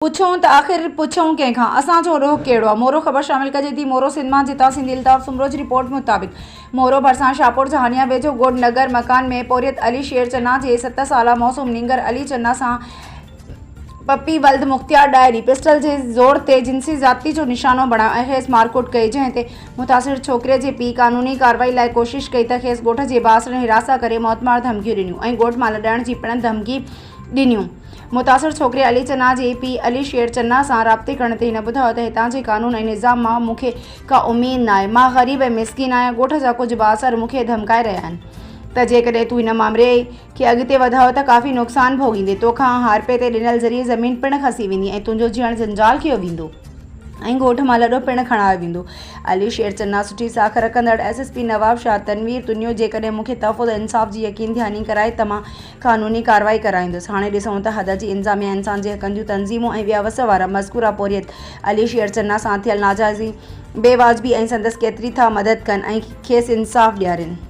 पुछूं त आख़िर पुछूं कंहिंखां असांजो रोह कहिड़ो आहे। मोरो ख़बर शामिल कजे थी मोरो सिंध मां जितां सिंधी अल्ताफ़ सुमरो जी रिपोर्ट मुताबिक़ मोरो भरिसां शाहपुर जहानिया वेझो गोड़ नगर मकान में पोरियत अली शेर चन्ना जे 7 साला मौसूम नींगर अली चन्ना सां पप्पी वल्द मुख्तियार डायरी पिस्टल जे ज़ोर ते जिनसी ज़ाती जो निशानो बणायो ऐं खेसि मारकुट कई, जंहिं ते मुतासिर छोकिरे जे पीउ कानूनी कार्रवाई लाइ कोशिश कई त खेसि ॻोठ जे बासण हिरासा करे मौतमार धमकियूं ॾिनियूं ऐं ॻोठ मां लॾाइण जी पिण धमकी ॾिनियूं। मुतासिर छोकिरे अली चन्ना जे पीउ अली शेर चन्ना सां राब्ते करण ते हिन ॿुधायो त हितां जे कानून ऐं निज़ाम मां मूंखे का उमेद न आहे। मां ग़रीब ऐं मिसकिन आहियां। ॻोठ जा कुझु बासर मूंखे धमकाए रहिया आहिनि त जेकॾहिं तूं हिन मामले खे अॻिते वधायो त काफ़ी नुक़सानु भोगींदे, तोखां हारपे ते ॾिनल ज़रिए ज़मीन पिण खसी वेंदी ऐं तुंहिंजो जीअण जंजाल कयो वेंदो ऐं ॻोठ मां लॾो पिण खणायो वेंदो। अली शेर चन्ना सुठी साख रखंदड़ SSP नवाब शाह तनवीर तुनियो जेकॾहिं मूंखे तहफ़्फ़ुज़ इंसाफ़ जी यकीन दहानी कराए त मां कानूनी कार्रवाई कराईंदुसि। हाणे ॾिसूं त हद जी इंतज़ामिया इंसान जे हक़नि जूं तंज़ीमूं ऐं ॿिया वस वारा मज़कूरा पोरियत अली शेर चन्ना सां थियल नाजाइज़ी बेवाजिबी ऐं संदसि केतिरी था मदद कनि ऐं खेसि इंसाफ़ ॾियारीनि।